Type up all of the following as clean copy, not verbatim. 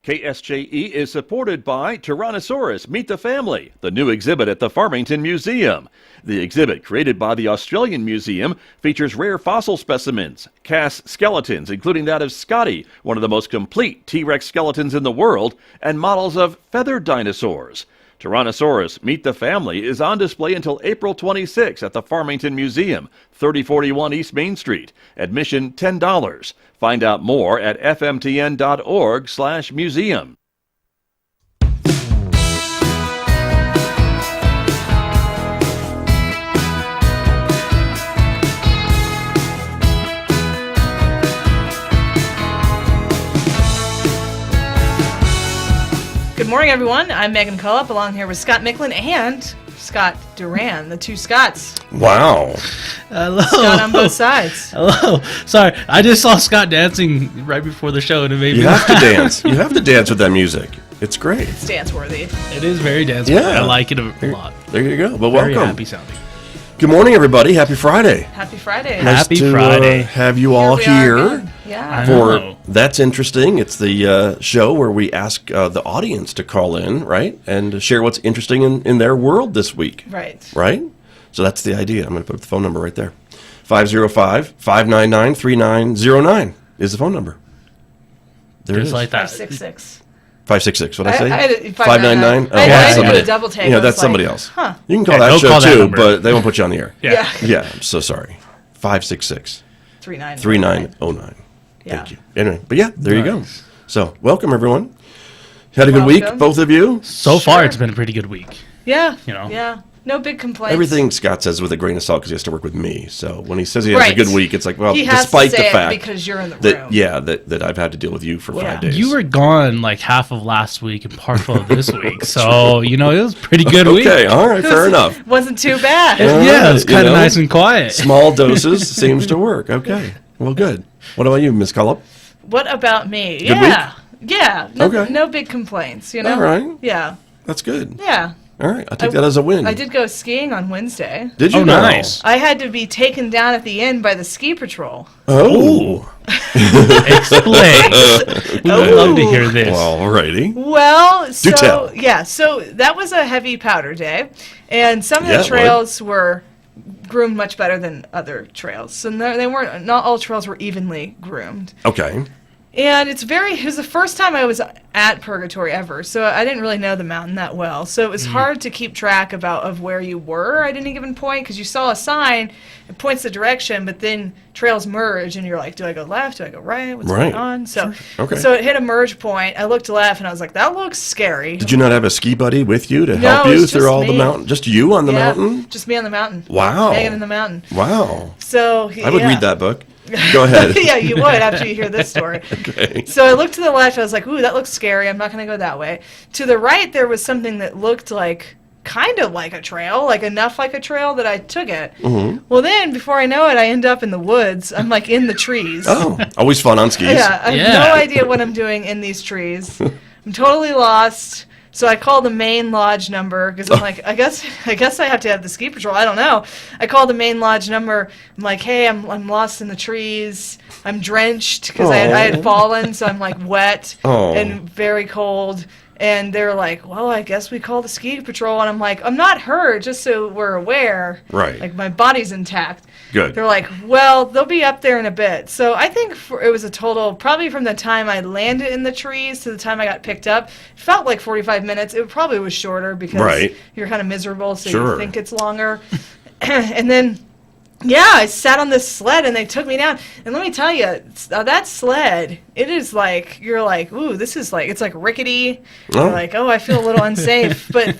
KSJE is supported by Tyrannosaurus Meet the Family, the new exhibit at the Farmington Museum. The exhibit, created by the Australian Museum, features rare fossil specimens, cast skeletons, including that of Scotty, one of the most complete T-Rex skeletons in the world, and models of feathered dinosaurs. Tyrannosaurus Meet the Family is on display until April 26 at the Farmington Museum, 3041 East Main Street. Admission $10. Find out more at fmtn.org/museum. Good morning, everyone. I'm Megan Cullup, along here with Scott Michlin and Scott Duran, the two Scotts. Wow. Hello. Scott on both sides. Hello. Sorry, I just saw Scott dancing right before the show, and it made me have to dance. You have to dance with that music. It's great. It's dance-worthy. It is very dance-worthy. Yeah. I like it a lot. There you go. Well, Very welcome. happy sounding. Good morning, everybody. Happy Friday. Happy Friday. Nice Happy to, Friday. have you all we are here. again. Yeah. I For know. That's Interesting. It's the show where we ask the audience to call in, right, and share what's interesting in their world this week. Right. Right? So that's the idea. I'm going to put up the phone number right there. 505-599-3909 is the phone number. There it Just is. like that. 566. 566, what did I say? I had it- 599? I had to do somebody- a double take. You know, I was that's like, somebody else. Huh. You can call Yeah, that don't show call that too, number. but they won't put you on the air. Yeah. Yeah, I'm so sorry. 566 3909. 3909. Yeah. Thank you. Anyway, but yeah, there you go. Nice. So, welcome everyone. Had a good week, Welcome. both of you? So far, Sure. it's been a pretty good week. Yeah. You know. Yeah. No big complaints. Everything Scott says with a grain of salt because he has to work with me. So when he says he has Right. a good week, it's like, well, He has despite to say the it fact because you're in the that room. that I've had to deal with you for Yeah. 5 days. You were gone like half of last week and partial of this week. So, you know, it was a pretty good week. okay. All right, fair enough. Wasn't too bad. Yeah, it was You kind of know, nice and quiet. Small doses seems to work. Okay. Well, good. What about you, Miss Cullup? What about me? Good Yeah. Yeah. No, Okay. no big complaints, you know? All right. Yeah. That's good. Yeah. All right. I'll take that as a win. I did go skiing on Wednesday. Did you Oh, now? nice. I had to be taken down at the end by the ski patrol. Oh. Explain. We would love to hear this. Well, alrighty. Well, so tell. yeah, so that was a heavy powder day, and some of Yeah, the it trails were groomed much better than other trails. So they weren't. Not all trails were evenly groomed. Okay. And it was the first time I was at Purgatory ever, so I didn't really know the mountain that well. So it was hard to keep track of where you were at any given point, because you saw a sign, it points the direction, but then trails merge, and you're like, do I go left? Do I go right? What's Right. going on? So, Okay. so it hit a merge point. I looked left, and I was like, that looks scary. Did you not have a ski buddy with you to No, help it you was through just all the me. mountain? Just you on the Yeah, mountain? just me on the mountain. Wow. Megan in the mountain. Wow. So I would yeah. read that book. Go ahead. Yeah, you would after you hear this story. Okay. So I looked to the left. I was like, ooh, that looks scary. I'm not going to go that way. To the right, there was something that looked like kind of like a trail, like enough like a trail that I took it. Mm-hmm. Well, then, before I know it, I end up in the woods. I'm like in the trees. Oh, always fun on skis. Yeah, I have Yeah. no idea what I'm doing in these trees. I'm totally lost. So I called the main lodge number because I'm like, I guess I have to have the ski patrol. I don't know. I called the main lodge number. I'm like, hey, I'm lost in the trees. I'm drenched because I had Aw. fallen, so I'm like wet Aw. and very cold. And they're like, well, I guess we call the ski patrol. And I'm like, I'm not hurt, just so we're aware. Right. Like my body's intact. Good. They're like, well, they'll be up there in a bit. So I think it was a total, probably from the time I landed in the trees to the time I got picked up, it felt like 45 minutes. It probably was shorter because Right. you're kind of miserable, so Sure. you think it's longer. And then, yeah, I sat on this sled and they took me down. And let me tell you, that sled, it is like, you're like, ooh, this is like, it's like rickety. Oh. You're like, oh, I feel a little unsafe. But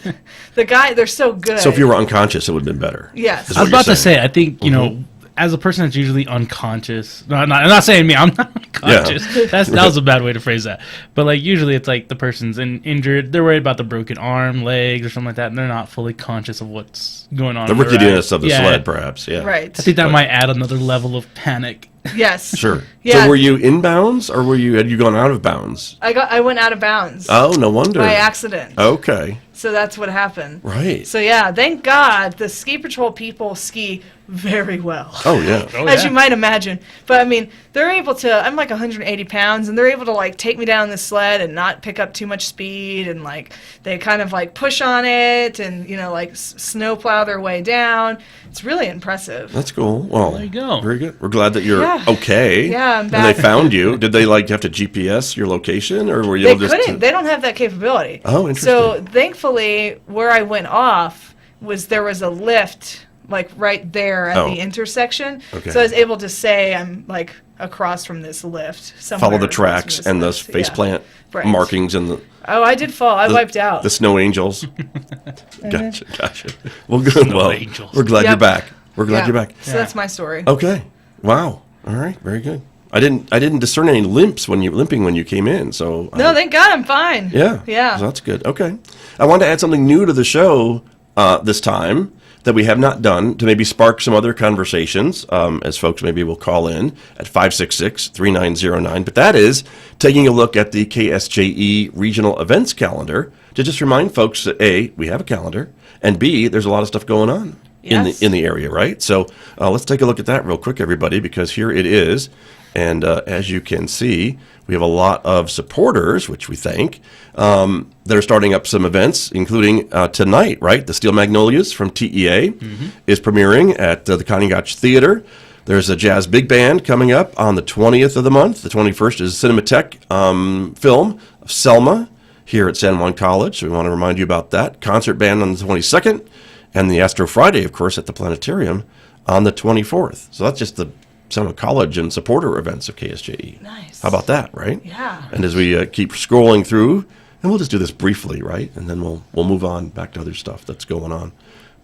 the guy, they're so good. So if you were unconscious, it would have been better. Yes. is I was what about you're to saying. say, I think, you know, as a person that's usually unconscious, no, I'm not saying me, I'm not unconscious. That was a bad way to phrase that. But like usually it's like the person's injured, they're worried about the broken arm, legs, or something like that, and they're not fully conscious of what's going on. The in their ricketiness ride. of the sled, perhaps. Yeah. Right. I think that might add another level of panic. Yes. Sure. Yeah. So were you in bounds or had you gone out of bounds? I went out of bounds Oh, no wonder. by accident. Okay. So that's what happened. Right. So yeah, thank God the ski patrol people ski very well. Oh, yeah. As you might imagine. But I mean, they're able to, I'm like 180 pounds, and they're able to like take me down the sled and not pick up too much speed, and like they kind of like push on it and, you know, like snow plow their way down. It's really impressive. That's cool. Well, There you go. Very good. We're glad that you're Yeah. okay. Yeah, I'm And back. they found you. Did they like have to GPS your location, or were you They able just couldn't. They don't have that capability. Oh, interesting. So thankfully, where I went off there was a lift like right there at Oh. the intersection. Okay. So I was able to say I'm like across from this lift. follow the across from tracks this and the lift. faceplant Right. markings and the Oh, I did fall. I wiped out. the snow angels? Gotcha. Well, good. Snow Well, angels. we're glad Yep. you're back. We're glad Yeah. you're back. So that's my story. Okay. Wow. All right. Very good. I didn't discern any limping when you came in. So No, thank God I'm fine. yeah. Yeah. So that's good. Okay. I wanted to add something new to the show this time that we have not done to maybe spark some other conversations, as folks maybe will call in at 566-3909. But that is taking a look at the KSJE regional events calendar to just remind folks that A, we have a calendar, and B, there's a lot of stuff going on Yes. in the area, right? So let's take a look at that real quick, everybody, because here it is. And as you can see, we have a lot of supporters, which we thank, that are starting up some events, including tonight, right? The Steel Magnolias from TEA is premiering at the Connie Gotch Theater. There's a jazz big band coming up on the 20th of the month. The 21st is Cinematech film of Selma here at San Juan College. So we want to remind you about that. Concert band on the 22nd, and the Astro Friday, of course, at the Planetarium on the 24th. So that's just the San Juan College and supporter events of KSJE. Nice. How about that, right? Yeah. And as we keep scrolling through, and we'll just do this briefly, right? And then we'll move on back to other stuff that's going on.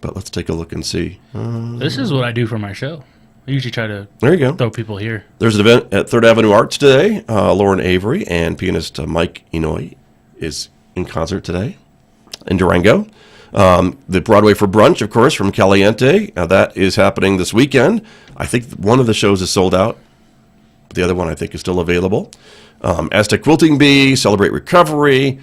But let's take a look and see. This is what I do for my show. I usually try to There you go. throw people here. There's an event at Third Avenue Arts today. Lauren Avery and pianist Mike Inouye is in concert today in Durango. The Broadway for Brunch, of course, from Caliente. That is happening this weekend. I think one of the shows is sold out. The other one, I think, is still available. Aztec Quilting Bee, Celebrate Recovery.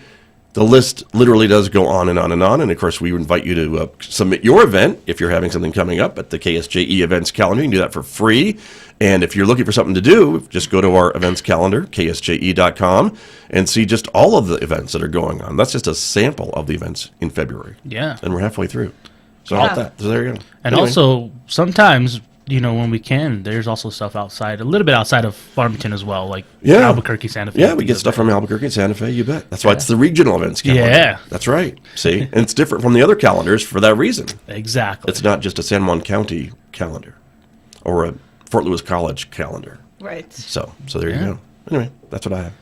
The list literally does go on and on and on. And, of course, we invite you to submit your event if you're having something coming up at the KSJE events calendar. You can do that for free. And if you're looking for something to do, just go to our events calendar, ksje.com, and see just all of the events that are going on. That's just a sample of the events in February. Yeah. And we're halfway through. So, how about that? So there you go. And Anyway. also, sometimes, you know, when we can, there's also stuff outside, a little bit outside of Farmington as well, like Yeah. Albuquerque, Santa Fe. Yeah, we get things stuff like from Albuquerque and Santa Fe, you bet. That's why it's the regional events calendar. Yeah. That's right. See? And it's different from the other calendars for that reason. that. Exactly. It's not just a San Juan County calendar or a Fort Lewis College calendar. Right. So there you go. Anyway, that's what I have.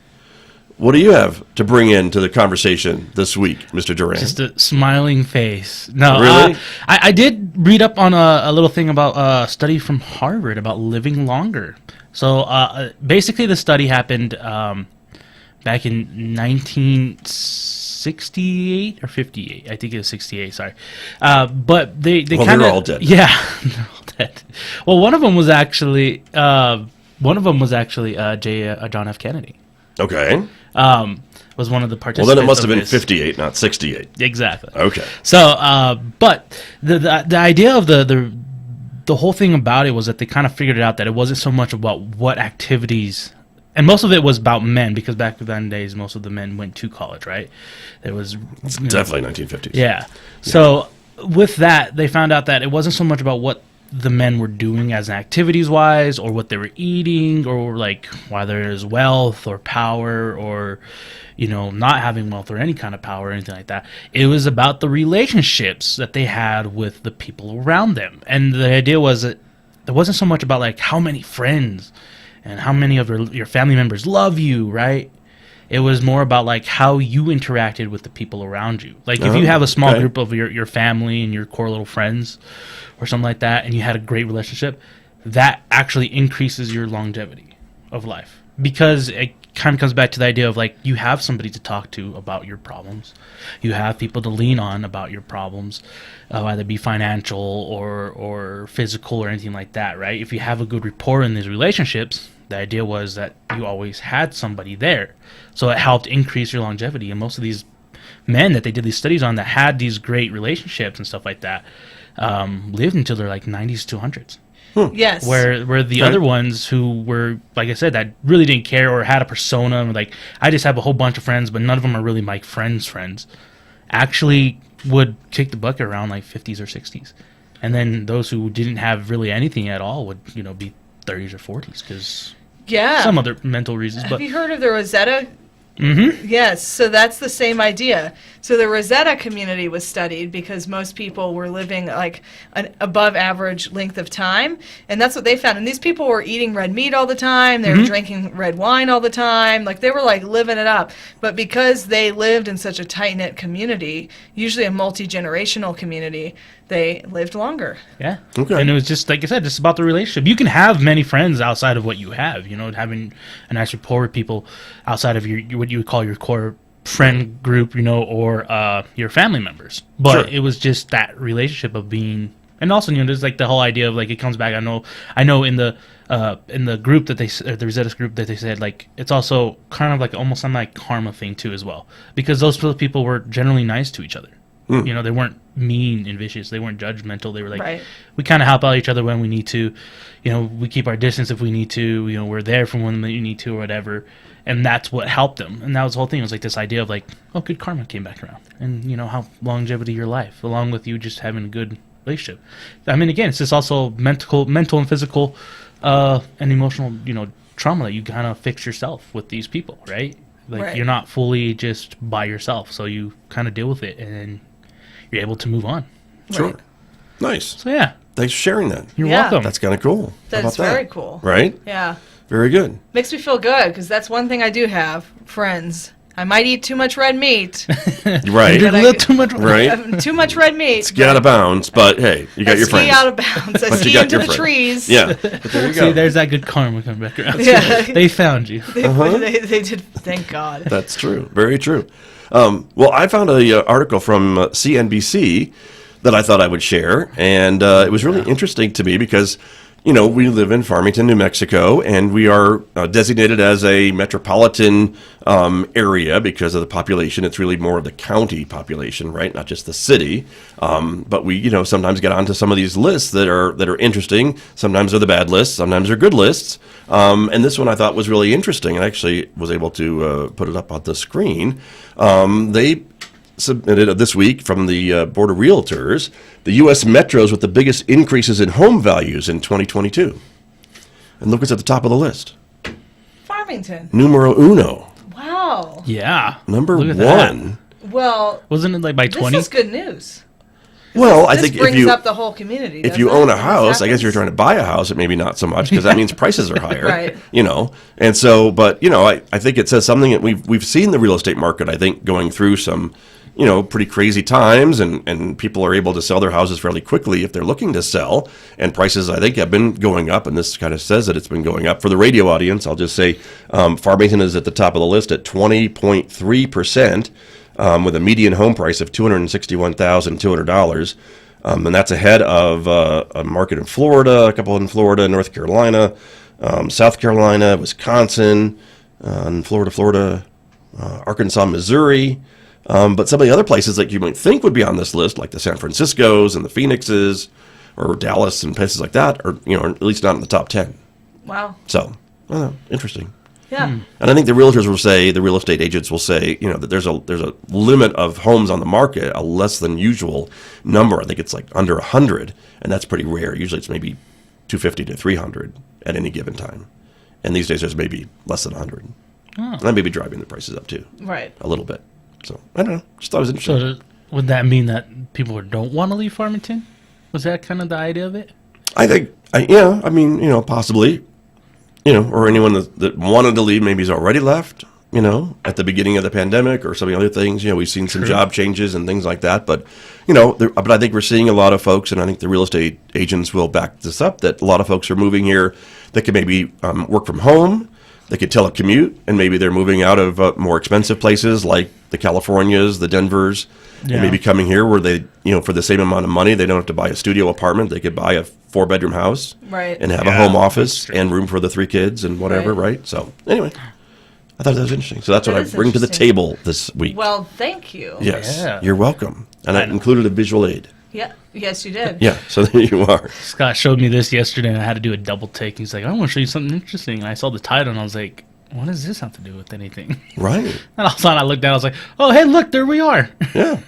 What do you have to bring into the conversation this week, Mr. Duran? Just a smiling face. No, Really? I did read up on a little thing about a study from Harvard about living longer. So basically, the study happened back in 1968 or 58. I think it was 68. Sorry, but they Well, kind of they're all dead. Yeah, they're all dead. Well, one of them was actually John F. Kennedy. Okay. Was one of the Well, participants. then it must have of been this. 58, not 68. Exactly. Okay. So, but the idea of the whole thing about it was that they kind of figured it out that it wasn't so much about what activities, and most of it was about men, because back then days most of the men went to college, right? It was Definitely 1950s. yeah. So with that, they found out that it wasn't so much about what the men were doing as activities wise, or what they were eating, or like whether it was wealth or power, or not having wealth or any kind of power or anything like that. It was about the relationships that they had with the people around them. And the idea was that it wasn't so much about like how many friends and how many of your family members love you, right? It was more about like how you interacted with the people around you. Like if you have a small okay. group of your family and your core little friends or something like that, and you had a great relationship, that actually increases your longevity of life, because it kind of comes back to the idea of like you have somebody to talk to about your problems. You have people to lean on about your problems, whether it be financial or physical or anything like that, right? If you have a good rapport in these relationships, the idea was that you always had somebody there. So it helped increase your longevity. And most of these men that they did these studies on that had these great relationships and stuff like that lived until they're like 90s to 100s. Yes. Where the other ones who were, like I said, that really didn't care or had a persona, and like, I just have a whole bunch of friends, but none of them are really my friends, actually would kick the bucket around like 50s or 60s. And then those who didn't have really anything at all would, be 30s or 40s because some other mental reasons. Have you heard of the Rosetta? Mm-hmm. Yes, so that's the same idea. So the Rosetta community was studied because most people were living like an above average length of time, and that's what they found. And these people were eating red meat all the time, they were drinking red wine all the time, like they were like living it up. But because they lived in such a tight-knit community, usually a multi-generational community, they lived longer. Yeah. Okay. And it was just, like I said, just about the relationship. You can have many friends outside of what you have, having a nice rapport with people outside of your what you would call your core friend group, or your family members. But it was just that relationship of being, and also, there's like the whole idea of like, it comes back. I know in the group that the Rosetta group that they said, like, it's also kind of like almost some like karma thing too as well, because those people were generally nice to each other. They weren't mean and vicious. They weren't judgmental. They were like, we kind of help out each other when we need to. We keep our distance if we need to. We're there for when you need to or whatever. And that's what helped them. And that was the whole thing. It was like this idea of like, oh, good karma came back around. And, how longevity of your life, along with you just having a good relationship. I mean, again, it's just also mental and physical and emotional, trauma that you kind of fix yourself with these people, right? Like, you're not fully just by yourself. So you kind of deal with it and then you're able to move on. Sure. Right. Nice. So, yeah. Thanks for sharing that. You're welcome. That's kind of cool. That's very cool. Right? Yeah. Very good. Makes me feel good because that's one thing I do have, friends. I might eat too much red meat. Right. A little too much. Right. Too much red meat. Ski out of bounds, but hey, you got your friends. Ski out of bounds. I ski into the trees. Yeah. But there you go. See, there's that good karma coming back around. Yeah. They found you. They did. Thank God. That's true. Very true. Well, I found a article from CNBC that I thought I would share, and it was really interesting to me because, we live in Farmington, New Mexico, and we are designated as a metropolitan area because of the population. It's really more of the county population, right? Not just the city. But we, sometimes get onto some of these lists that are interesting. Sometimes they're the bad lists. Sometimes they're good lists. And this one I thought was really interesting, and I actually was able to put it up on the screen. They submitted this week from the Board of Realtors, the U.S. metros with the biggest increases in home values in 2022. And look what's at the top of the list. Farmington. Numero uno. Wow. Yeah. Number Look at one. Well, Wasn't it like by 20? this is good news. Well, I This think brings if you up the whole community. if you doesn't own it? a house, I guess Happens. you're trying to buy a house, it maybe not so much because that means prices are higher, Right. And so, but I think it says something that we've seen the real estate market, I think, going through some, pretty crazy times, and people are able to sell their houses fairly quickly if they're looking to sell, and prices, I think, have been going up, and this kind of says that it's been going up. For the radio audience, I'll just say Farmington is at the top of the list at 20.3%, with a median home price of $261,200. And that's ahead of a market in Florida, a couple in Florida, North Carolina, South Carolina, Wisconsin, and Florida, Arkansas, Missouri. But some of the other places that you might think would be on this list, like the San Franciscos and the Phoenixes, or Dallas and places like that, are at least not in the top 10. Wow. So, I don't know, interesting. Yeah. And I think the realtors will say, the real estate agents will say, that there's a limit of homes on the market, a less than usual number. I think it's like under 100, and that's pretty rare. Usually it's maybe 250 to 300 at any given time. And these days there's maybe less than 100. Oh. And that may be driving the prices up too. Right. A little bit. So, I don't know. Just thought it was interesting. So would that mean that people don't want to leave Farmington? Was that kind of the idea of it? I think, possibly. Or anyone that wanted to leave maybe has already left, at the beginning of the pandemic or some of the other things. We've seen some job changes and things like that. But, but I think we're seeing a lot of folks, and I think the real estate agents will back this up, that a lot of folks are moving here that can maybe work from home. They could telecommute, and maybe they're moving out of more expensive places like the Californias, the Denvers, and maybe coming here where they, for the same amount of money, they don't have to buy a studio apartment. They could buy a 4-bedroom house, Right. and have a home office and room for the 3 kids and whatever, right? So anyway, I I thought that was interesting. So that's That what I is bring to the interesting. table this week. Well, thank you. Yes, Yeah. you're welcome. And I know. included a visual aid. Yeah. Yes, you did. Yeah, so there you are. Scott showed me this yesterday, and I had to do a double take. He's like, I want to show you something interesting. And I saw the title, and I was like, what does this have to do with anything? Right. And all of a sudden, I looked down, I was like, oh, hey, look, there we are. Yeah.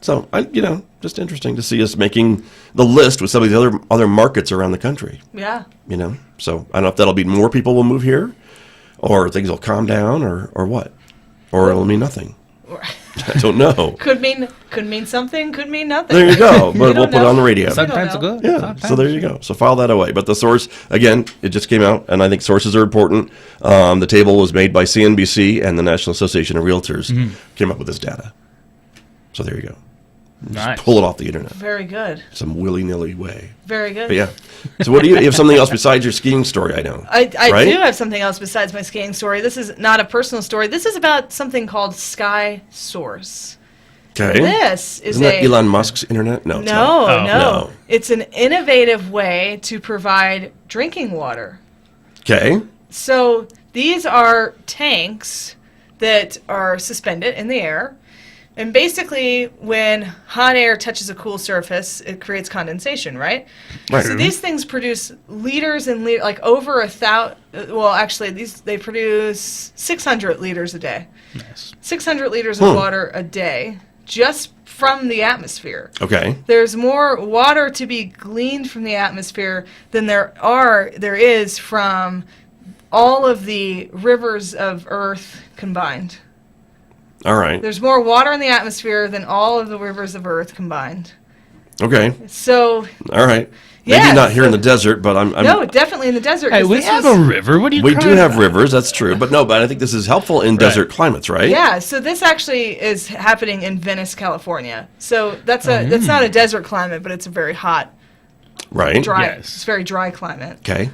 So, just interesting to see us making the list with some of the other markets around the country, Yeah. So I don't know if that'll be more people will move here, or things will calm down, or what. Or it'll mean nothing. I don't know. Could mean something. Could mean nothing. There you go. But don't we'll put it know. on the radio. Sometimes know. good. Yeah, Sometimes. so there you go. So file that away. But the source, again, it just came out, and I think sources are important. The table was made by CNBC and the National Association of Realtors came up with this data. So there you go. Nice. Pull it off the internet. Very good. Some willy-nilly way. Very good. But yeah. So what do you have something else besides your skiing story, I know? I right? do have something else besides my skiing story. This is not a personal story. This is about something called Sky Source. Okay. This is Isn't that Elon Musk's internet? No. it's No, not. Oh. no. No. It's an innovative way to provide drinking water. Okay. So these are tanks that are suspended in the air. And basically, when hot air touches a cool surface, it creates condensation, right? Right. So these things produce liters and liters, like over 1,000. Well, actually, they produce 600 liters a day. Nice. 600 liters of water a day, just from the atmosphere. Okay. There's more water to be gleaned from the atmosphere than there is from all of the rivers of Earth combined. All right. There's more water in the atmosphere than all of the rivers of Earth combined. Okay. So, All right. Yeah, Maybe not here in so- the desert, but I'm no, definitely in the desert. Hey, 'cause we this have was- a river. What are you we do crying have about? rivers, that's true. But I think this is helpful in desert climates, right? Yeah, so this actually is happening in Venice, California. So that's not a desert climate, but it's a very hot, Right. dry. Yes. It's very dry climate. Okay.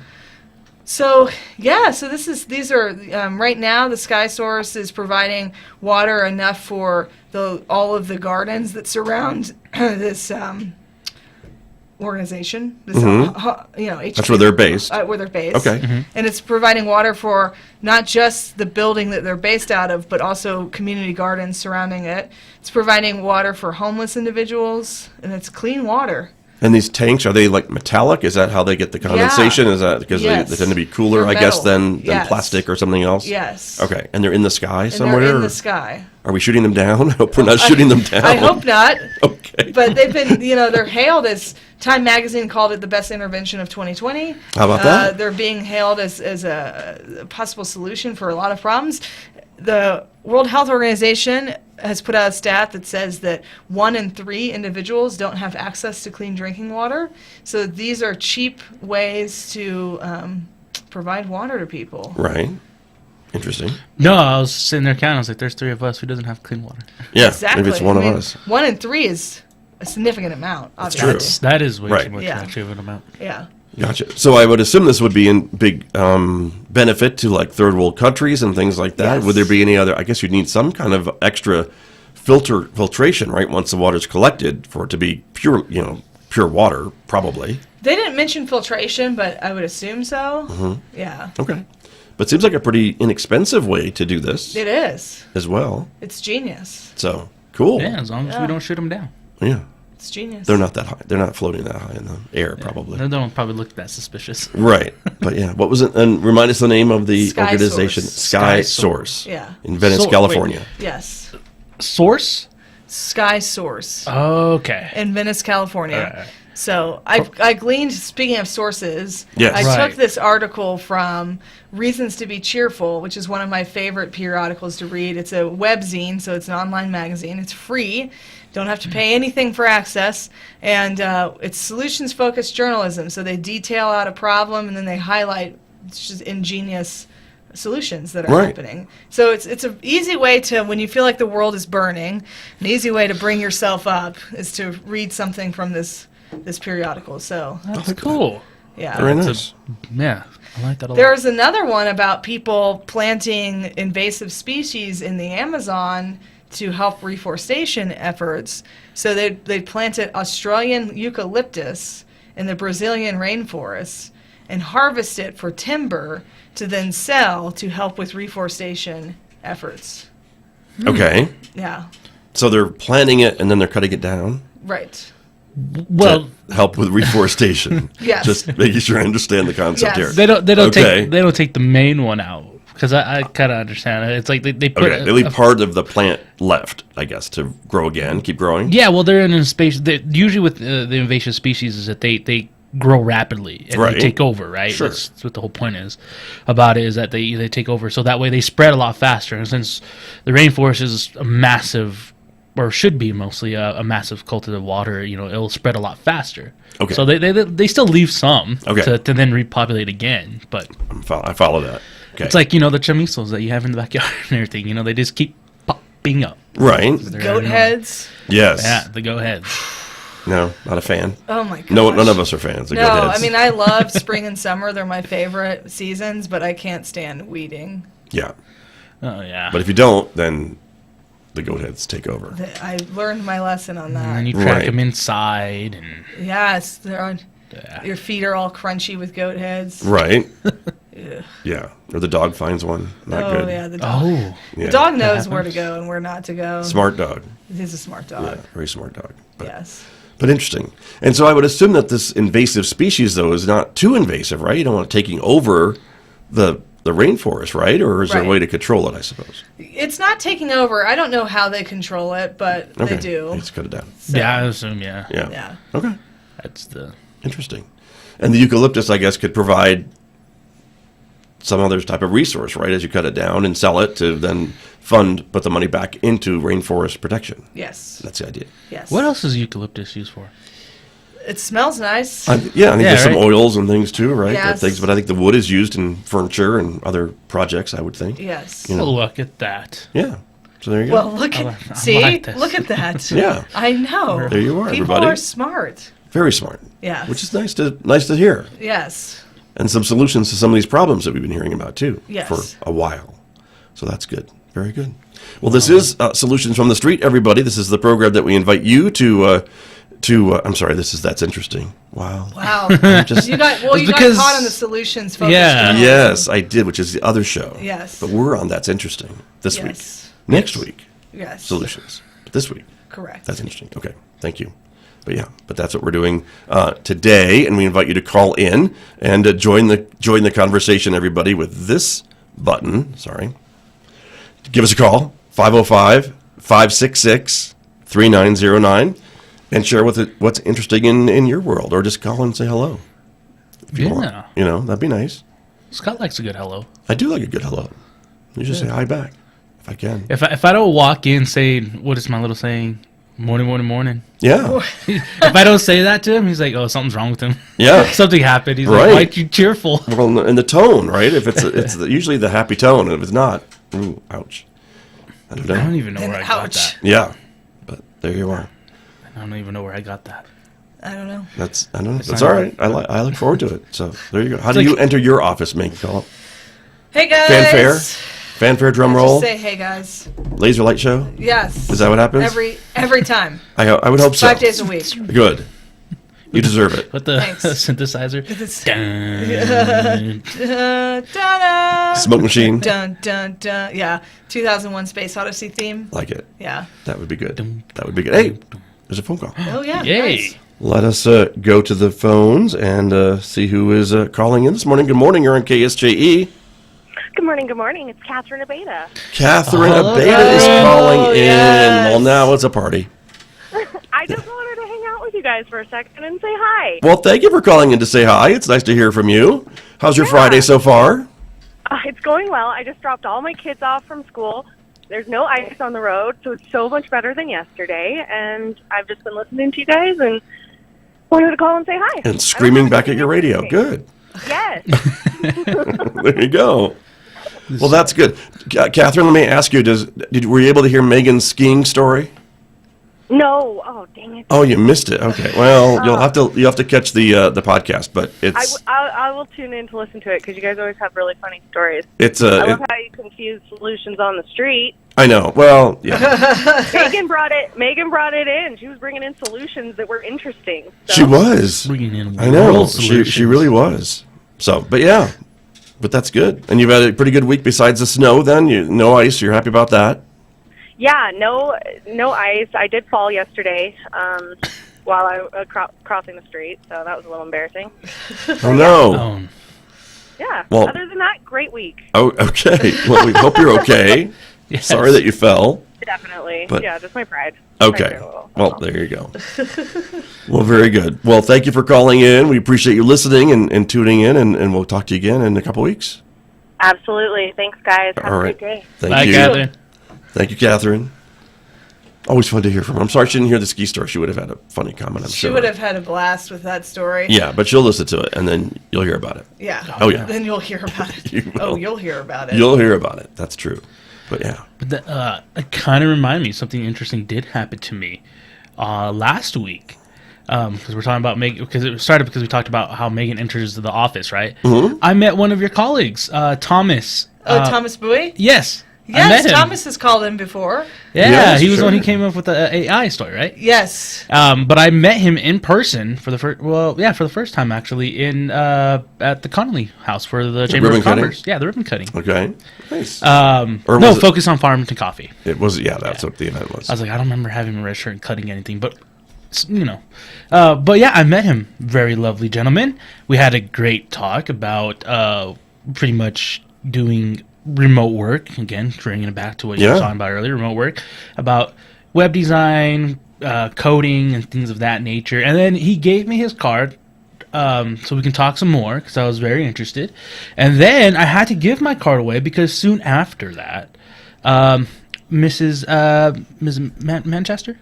So yeah, so these are right now the Sky Source is providing water enough for all of the gardens that surround this organization. This HQ, That's where they're based. Where they're based. Okay. And it's providing water for not just the building that they're based out of, but also community gardens surrounding it. It's providing water for homeless individuals, and it's clean water. And these tanks, are they like metallic? Is that how they get the condensation? Is that because Yes. they tend to be cooler, They're I guess, metal. than Yes. plastic or something else? Yes. Okay. And they're in the sky And somewhere? they're in or the sky. Are we shooting them down? I hope we're not shooting them down. I hope not. Okay. But they've been, they're hailed as Time Magazine called it the best intervention of 2020. How about that? They're being hailed as a possible solution for a lot of problems. The World Health Organization has put out a stat that says that 1 in 3 individuals don't have access to clean drinking water. So these are cheap ways to provide water to people. Right. Interesting. No, I was sitting there counting. I was like, there's 3 of us who doesn't have clean water. Yeah. Exactly. Maybe it's one I mean, of us. 1 in 3 is a significant amount, obviously. true. That is way Right. too much Yeah. actually of an amount. Yeah. Gotcha. So I would assume this would be in big benefit to like third world countries and things like that. Yes. Would there be any other? I guess you'd need some kind of extra filtration, right? Once the water's collected for it to be pure, pure water, probably. They didn't mention filtration, but I would assume so. Mm-hmm. Yeah. Okay. But it seems like a pretty inexpensive way to do this It is. as well. It's genius. So cool. Yeah, as long as we Yeah. don't shoot them down. Yeah. It's genius. They're not that high. They're not floating that high in the air, probably. They don't probably look that suspicious. Right. But yeah, what was it? And remind us the name of the Sky organization. Source. Sky Sky Source. Yeah. In Venice, So- California. Yes. Source? Sky Source Okay. in Venice, California. Alright. So I gleaned, speaking of sources, Yes. I Right. took this article from Reasons to be Cheerful, which is one of my favorite periodicals to read. It's a webzine, so it's an online magazine. It's free. Don't have to pay anything for access. And it's solutions-focused journalism. So they detail out a problem, and then they highlight just ingenious solutions that are Right. happening. So it's an easy way to, when you feel like the world is burning, an easy way to bring yourself up is to read something from this periodical. So That's cool. yeah. Very It's a- nice. Yeah, I like that a lot. There's another one about people planting invasive species in the Amazon to help reforestation efforts. So they planted Australian eucalyptus in the Brazilian rainforest, and harvest it for timber to then sell to help with reforestation efforts. Okay. Yeah, So they're planting it and then they're cutting it down right. Well, to help with reforestation. Yes. Just making sure I understand the concept Yes. here. they don't Okay. take the main one out, because I kind of understand it. It's like they put Okay, they leave part of the plant left, I guess, to grow again, keep growing. yeah. Well, they're in a space. Usually with the invasive species is that they grow rapidly and Right. they take over. Right. Sure. That's what the whole point is about it, is that they take over, so that way they spread a lot faster. And since the rainforest is a massive, or should be mostly a massive culture of water, it'll spread a lot faster. Okay. So they still leave some Okay. to then repopulate again, but I follow that. Okay. it's like the chamisos that you have in the backyard and everything. They just keep popping up. Right. They're Goat heads. Yes. Yeah, the go ahead. No, not a fan. Oh my gosh. No, none of us are fans of No, goat heads. I mean I love spring and summer. They're my favorite seasons, but I can't stand weeding. Yeah. Oh yeah. But if you don't, then the goat heads take over. I learned my lesson on and then that. you track Right. them inside, and Yes, they're on. yeah. Your feet are all crunchy with goat heads. Right. Yeah. Or the dog finds one. Not Oh good. yeah, the dog. Oh, Yeah. The dog knows where to go and where not to go. Smart dog. He's a smart Yeah. dog. Very smart dog. But, Yes. but interesting. And so I would assume that this invasive species, though, is not too invasive, right? You don't want it taking over the rainforest, right? Or is there a Right. way to control it, I suppose? It's not taking over. I don't know how they control it, but Okay. they do. Let's cut it down. So, yeah. I assume yeah. Yeah. Yeah. Okay. That's the Interesting. And the eucalyptus, I guess, could provide some other type of resource, right? As you cut it down and sell it to then put the money back into rainforest protection. Yes. That's the idea. Yes. What else is eucalyptus used for? It smells nice. I think there's some right. oils and things too, right? Yes. But I think the wood is used in furniture and other projects, I would think. Yes. You know. Oh, look at that. Yeah. So there you go. Well, look I at see, like this. look at that. Yeah. I know. There you are, People everybody. are smart. Very smart. Yes. Which is nice to hear. Yes. And some solutions to some of these problems that we've been hearing about too Yes. for a while. So that's good. Very good. Well, this is Solutions from the Street, everybody. This is the program that we invite you to. I'm sorry. That's interesting. Wow. Wow. Just- you got It's got because- caught on the solutions focus. Yeah. journalism. Yes, I did, which is the other show. Yes. But we're on That's Interesting this week. Yes. Next week, Yes. Solutions. But this week, Correct. That's Interesting. Okay, thank you. But that's what we're doing today, and we invite you to call in and join the conversation, everybody, with this button. Sorry. Give us a call, 505-566-3909, and share what's interesting in your world, or just call and say hello. If you want. Yeah. That'd be nice. Scott likes a good hello. I do like a good hello. You just say hi back, if I can. If I don't walk in saying, what is my little saying? Morning, morning, morning. Yeah, If I don't say that to him, he's like, oh, something's wrong with him. yeah. Something happened. He's Right. like, why aren't you cheerful? Well, and the tone, right? If it's usually the happy tone, and if it's not, ooh, ouch. I don't know. I don't even know Then where I got ouch. that. Yeah, but there you are. I don't even know where I got that. I don't know. I don't know. That's not all right. I look forward to it. So there you go. How do like- you enter your office, Mink? Call up. Hey guys. Fanfare, drum roll, Just say hey guys. laser light show. Yes. Is that what happens? Every time. I would hope so. 5 days a week. Good. You deserve it. What the Thanks. synthesizer? It's- Dun. Da-da. Smoke machine. Dun dun dun. Yeah. 2001 Space Odyssey theme. Like it. Yeah. That would be good. That would be good. Hey, there's a phone call. Oh yeah. Yay. Nice. Let us go to the phones and see who is calling in this morning. Good morning. You're on KSJE. Good morning, good morning. It's Catherine Abeda. Catherine Hello, Abeda is calling in. yes. Well, now it's a party. I just wanted to hang out with you guys for a second and say hi. Well, thank you for calling in to say hi. It's nice to hear from you. How's your Yeah. Friday so far? It's going well. I just dropped all my kids off from school. There's no ice on the road, so it's so much better than yesterday. And I've just been listening to you guys and wanted to call and say hi. And screaming back at your radio. Good. Yes. There you go. Well, that's good. Catherine, let me ask you: were you able to hear Megan's skiing story? No. Oh, dang it. Oh, you missed it. Okay. Well, you'll have to catch the podcast, but it's I will tune in to listen to it because you guys always have really funny stories. it's I love how you confuse solutions on the street. I know. Well, yeah, Megan brought it in. She was bringing in solutions that were interesting. So. she was. Bringing in I know. world She solutions. really was. So, but yeah, but that's good. And you've had a pretty good week besides the snow. Then no ice. You're happy about that? Yeah, no ice. I did fall yesterday while I was crossing the street, so that was a little embarrassing. Oh no. Yeah. Well, other than that, great week. Oh, okay. Well, we hope you're okay. Yes. Sorry that you fell. Definitely. But- yeah, just my pride. Okay. Pride a little. Well, there you go. Well, very good. Well, thank you for calling in. We appreciate you listening and tuning in, and we'll talk to you again in a couple weeks. Absolutely. Thanks, guys. Have All a right. great day. Thank Bye, you. Catherine. Thank you, Catherine. Always fun to hear from her. I'm sorry she didn't hear the ski story. She would have had a funny comment, I'm She sure. would have had a blast with that story. Yeah, but she'll listen to it, and then you'll hear about it. Yeah. Oh, yeah. Then you'll hear about it. You will. Oh, you'll hear about it. You'll hear about it. That's true. But yeah. But that kind of reminded me something interesting did happen to me last week. Because we're talking about Megan, because it started because we talked about how Megan enters the office, right? Mm-hmm. I met one of your colleagues, Thomas. Thomas Bowie? Yes. I met Yes, him. Thomas has called in before. Yeah, Yes, he was the one who sure. came up with the AI story, right? Yes. But I met him in person for the first time actually in at the Connolly House for the Chamber ribbon of cutting? Commerce. Yeah, the ribbon cutting. Okay. Nice. No, Or was it- focus on Farmington Coffee. It was, yeah, that's what the event was. I was like, I don't remember having a red shirt and cutting anything, but you know. But yeah, I met him. Very lovely gentleman. We had a great talk about pretty much doing remote work. Again, bringing it back to what you were Yeah. talking about earlier, remote work, about web design, coding, and things of that nature. And then he gave me his card so we can talk some more because I was very interested. And then I had to give my card away because soon after that, Mrs. Manchester,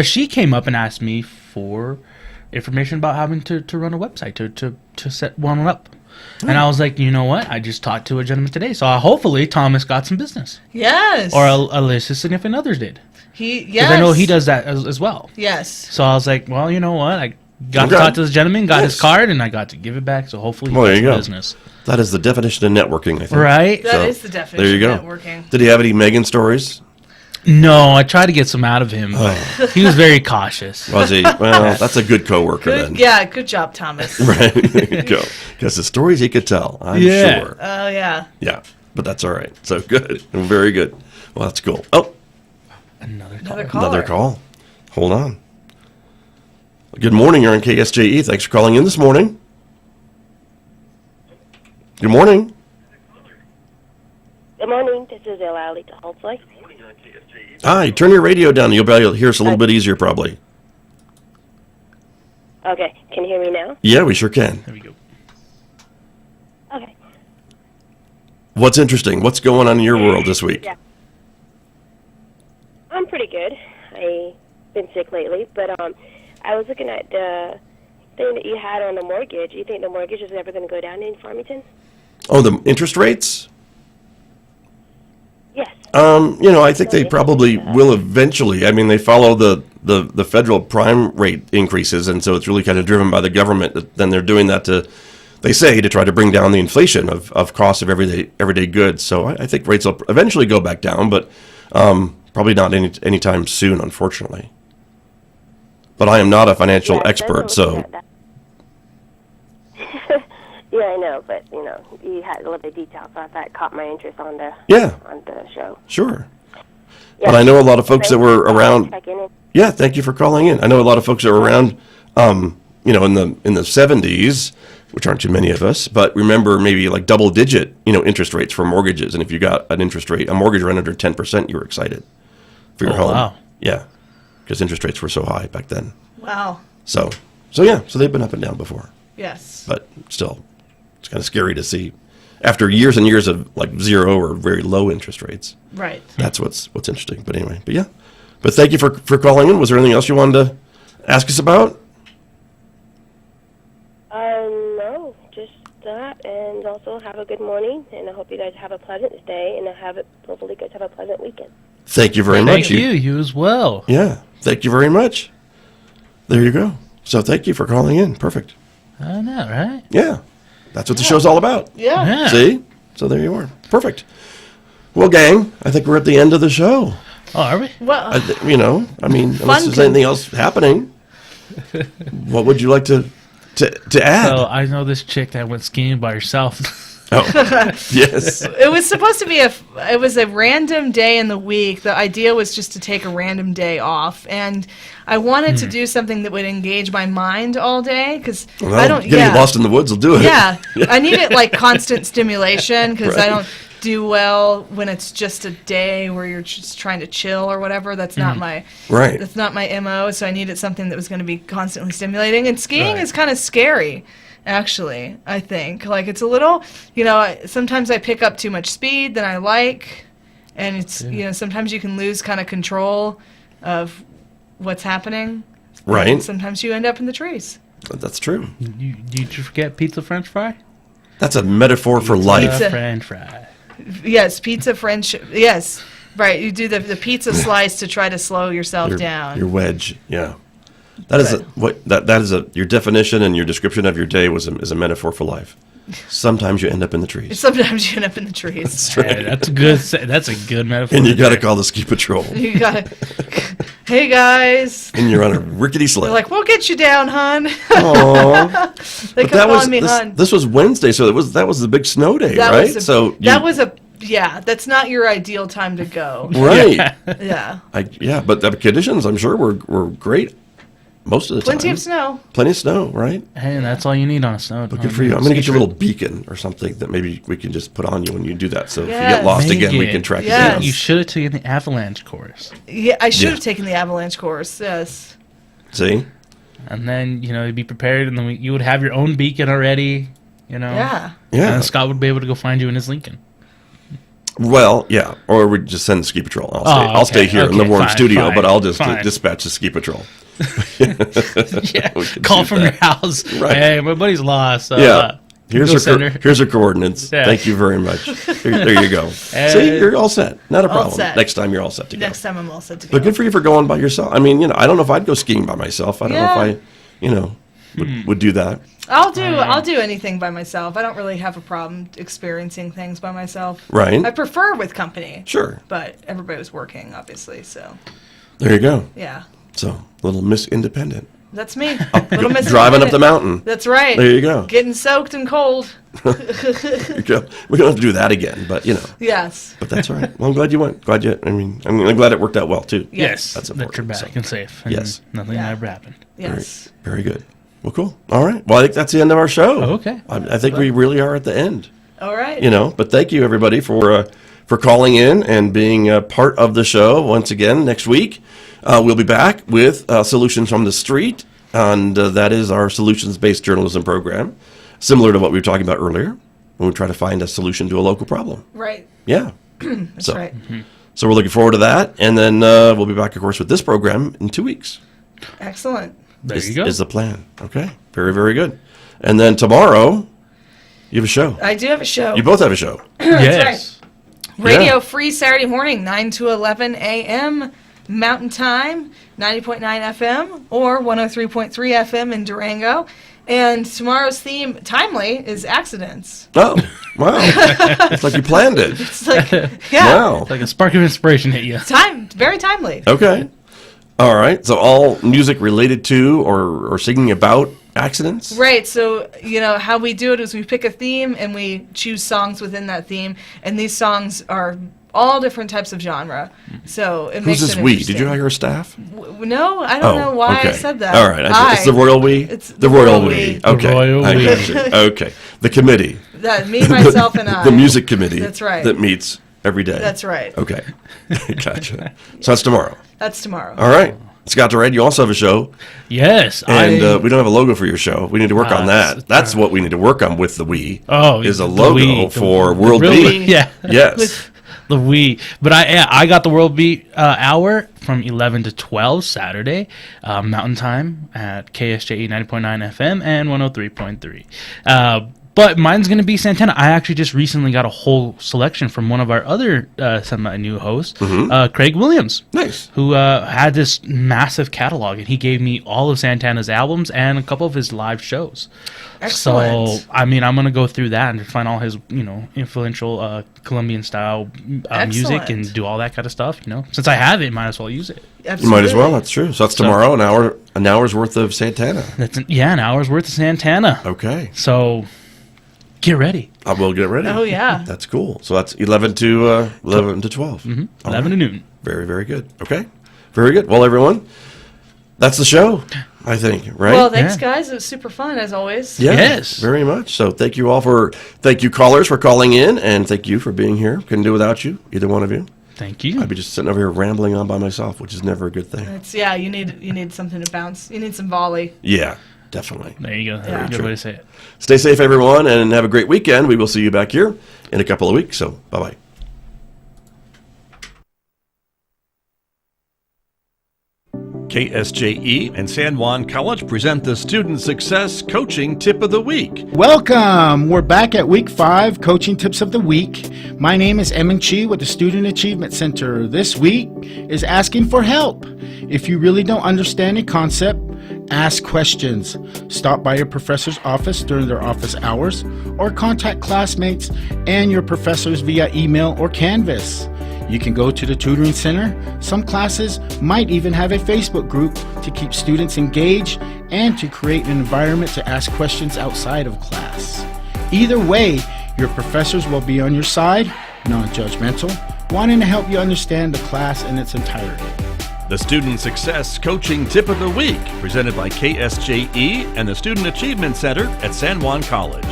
she came up and asked me for information about having to run a website to set one up. And I was like, you know what? I just talked to a gentleman today, so hopefully Thomas got some business, Yes. or Alyssa's significant others did. He, Because yes. I know he does that as well. Yes. So I was like, well, you know what? I got to Okay. talk to this gentleman, got his Yes. card, and I got to give it back. So hopefully he Well, got there you some go. business. That is the definition of networking, I think. Right? That is So, the definition there you go. of networking. Did he have any Megan stories? No, I tried to get some out of him, but he was very cautious. Was he? Well, that's a good coworker then. Good, yeah, good job, Thomas. Right. There you go. Because the stories he could tell, I'm Yeah. sure. Oh, yeah. Yeah. But that's all right. So good. Very good. Well, that's cool. Oh, Another Another call. call. another call. Hold on. Good morning. You're on KSJE. Thanks for calling in this morning. Good morning. Good morning. This is Elali to Holtzley. Hi. Turn your radio down. You'll be able to hear us a little bit easier, probably. Okay, can you hear me now? Yeah, we sure can. There we go. Okay. What's interesting? What's going on in your world this week? Yeah. I'm pretty good. I've been sick lately, but I was looking at the thing that you had on the mortgage. You think the mortgage is ever going to go down in Farmington? Oh, the interest rates? Yes. I think they probably will eventually. I mean, they follow the federal prime rate increases, and so it's really kind of driven by the government. Then they're doing that to try to bring down the inflation of cost of everyday goods. So I think rates will eventually go back down, but probably not anytime soon, unfortunately. But I am not a financial expert, so Yeah, I know, but you had a little bit of detail, so I thought it caught my interest on the show. Sure. Yeah. But I know a lot of folks that were around. Checking in. Yeah, thank you for calling in. I know a lot of folks that were around, in the 70s, which aren't too many of us. But remember, maybe like double-digit, interest rates for mortgages. And if you got a mortgage rate under 10%, you were excited for your home. Wow. Yeah, because interest rates were so high back then. Wow. So they've been up and down before. Yes. But still, it's kind of scary to see after years and years of like zero or very low interest rates. Right. That's what's interesting. But anyway, but thank you for calling in. Was there anything else you wanted to ask us about? No, just that, and also have a good morning, and I hope you guys have a pleasant day, and hopefully you guys have a pleasant weekend. Thank you very much. Thank you. You as well. Yeah, thank you very much. There you go. So thank you for calling in. Perfect. I know, right? Yeah, that's what the show's all about. Yeah. Yeah. See? So there you are. Perfect. Well, gang, I think we're at the end of the show. Oh, are we? Well, Unless there's con- anything else happening. What would you like to to add. So I know this chick that went skiing by herself. Oh, yes. It was supposed to be it was a random day in the week. The idea was just to take a random day off, and I wanted to do something that would engage my mind all day because I don't. Getting lost in the woods will do it. Yeah, I needed like constant stimulation because I Right. don't do well when it's just a day where you're just trying to chill or whatever. That's not my Right. That's not my MO. So I needed something that was going to be constantly stimulating. And skiing is kind of scary. Actually, I think like it's a little, sometimes I pick up too much speed than I like, and it's sometimes you can lose kind of control of what's happening. Right. And sometimes you end up in the trees. That's true. Did you forget pizza French fry? That's a metaphor for life. Pizza. French fry. Yes, pizza French. Yes, right. You do the pizza slice to try to slow yourself down. Your wedge, yeah. That is your definition and your description of your day is a metaphor for life. Sometimes you end up in the trees. Sometimes you end up in the trees. That's right. Hey, that's a good metaphor. And you got to call the ski patrol. You gotta. Hey guys. And you're on a rickety sled. They're like, we'll get you down, hun. Aww. They kept calling me hun. This was Wednesday, so that was the big snow day, That right? was that's not your ideal time to go. Right. Yeah. But the conditions, I'm sure, were great most of the time. Plenty of snow. Plenty of snow, right? Hey, and that's all you need on a snow. But good for you. I'm going to get you a little beacon or something that maybe we can just put on you when you do that. So if you Yes. get lost again, we Megan. can track Yes. you down. You should have taken the avalanche course, Yeah, I should Yeah. have taken the avalanche course. Yes. See? and then you'd be prepared, and then you would have your own beacon already. Yeah. Yeah. And Scott would be able to go find you in his Lincoln. Well, yeah. Or we just send the ski patrol. I'll okay, stay here in the okay, warm fine, studio, fine, but I'll just fine. dispatch the ski patrol. Yeah, We can call do from that. your house. Right. Hey, my buddy's lost. So, Yeah. Here's go her, send her. here's her coordinates. Yeah. Thank you very much. There you go. See, you're all set. Not a problem. set. Next time you're all set to go. Next time I'm all set to go. But good for you for going by yourself. I mean, I don't know if I'd go skiing by myself. I don't know if I, would do that. I'll do anything by myself. I don't really have a problem experiencing things by myself. Right. I prefer with company. Sure. But everybody was working, obviously, so There you go. yeah. So, little Miss Independent. That's me. Little Miss Driving up the Independent. mountain. That's right. There you go. Getting soaked and cold. There you go. We don't have to do that again, but Yes. But that's all right. Well, I'm glad you went. I'm glad it worked out well too. Yes, That's that you're important, back so. and safe. And Yes. nothing Yeah. ever happened. Yes. Very good. Well, cool. All right. Well, I think that's the end of our show. Oh, okay. I think we really are at the end. All right. But thank you everybody for calling in and being a part of the show once again. Next week, we'll be back with Solutions from the Street, and that is our solutions-based journalism program, similar to what we were talking about earlier, when we try to find a solution to a local problem. Right. Yeah. That's right. So we're looking forward to that, and then we'll be back, of course, with this program in 2 weeks. Excellent. There you go. Is the plan. Okay. Very, very good. And then tomorrow, you have a show. I do have a show. You both have a show. Yes. Radio Yeah. free Saturday morning, 9 to 11 a.m. Mountain Time, 90.9 FM or 103.3 FM in Durango. And tomorrow's theme, timely, is accidents. Oh, wow. It's like you planned it. It's like, yeah, Wow. Like a spark of inspiration hit you. very timely. Okay. All right. So all music related to or singing about accidents? Right, so, how we do it is we pick a theme and we choose songs within that theme. And these songs are all different types of genre. So it Who's makes this it we? interesting. Did you hire a staff? No, I don't know why okay. I said that. All right. It's the royal we? It's the royal we. Okay. royal I we. got you. Okay. The committee. That, me, myself, and I. The music committee. That's right. That meets every day. That's right. Okay. Gotcha. So that's tomorrow. That's tomorrow. All right. Scott Durant, you also have a show, Yes. and we don't have a logo for your show. We need to work on that. s- That's what we need to work on with the we. Oh, is a the logo we, for the World real Beat. we, yeah. Yes. The we. But I got the World Beat hour from 11 to 12 Saturday, Mountain Time at KSJE 90.9 FM and 103.3. But mine's going to be Santana. I actually just recently got a whole selection from one of our other semi-new hosts, Craig Williams. Nice. Who had this massive catalog, and he gave me all of Santana's albums and a couple of his live shows. Excellent. So, I mean, I'm going to go through that and find all his, influential Colombian-style music and do all that kind of stuff, Since I have it, might as well use it. Absolutely. You might as well. That's true. So that's tomorrow, an hour's worth of Santana. That's an hour's worth of Santana. Okay. So, get ready. I will get ready. Oh, yeah. That's cool. So that's 11 to 12. Mm-hmm. 11 to noon. Very, very good. Okay. Very good. Well, everyone, that's the show, I think, right? Well, thanks, guys. It was super fun, as always. Yeah, Yes. very much. So thank you thank you callers for calling in, and thank you for being here. Couldn't do without you, either one of you. Thank you. I'd be just sitting over here rambling on by myself, which is never a good thing. You need something to bounce. You need some volley. Yeah, definitely. There you go. That's Yeah. a good way to say it. Stay safe, everyone, and have a great weekend. We will see you back here in a couple of weeks. So bye-bye. KSJE and San Juan College present the Student Success Coaching Tip of the Week. Welcome! We're back at week 5, Coaching Tips of the Week. My name is Emin Chi with the Student Achievement Center. This week is asking for help. If you really don't understand a concept, ask questions. Stop by your professor's office during their office hours, or contact classmates and your professors via email or Canvas. You can go to the tutoring center. Some classes might even have a Facebook group to keep students engaged and to create an environment to ask questions outside of class. Either way, your professors will be on your side, non-judgmental, wanting to help you understand the class in its entirety. The Student Success Coaching Tip of the Week, presented by KSJE and the Student Achievement Center at San Juan College.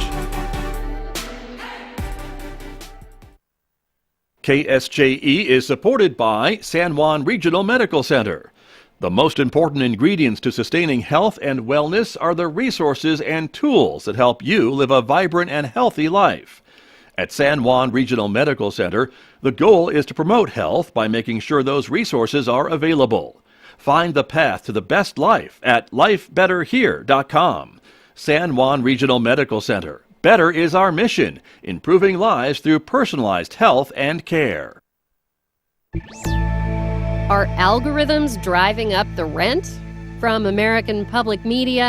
KSJE is supported by San Juan Regional Medical Center. The most important ingredients to sustaining health and wellness are the resources and tools that help you live a vibrant and healthy life. At San Juan Regional Medical Center, the goal is to promote health by making sure those resources are available. Find the path to the best life at lifebetterhere.com. San Juan Regional Medical Center. Better is our mission, improving lives through personalized health and care. Are algorithms driving up the rent? From American Public Media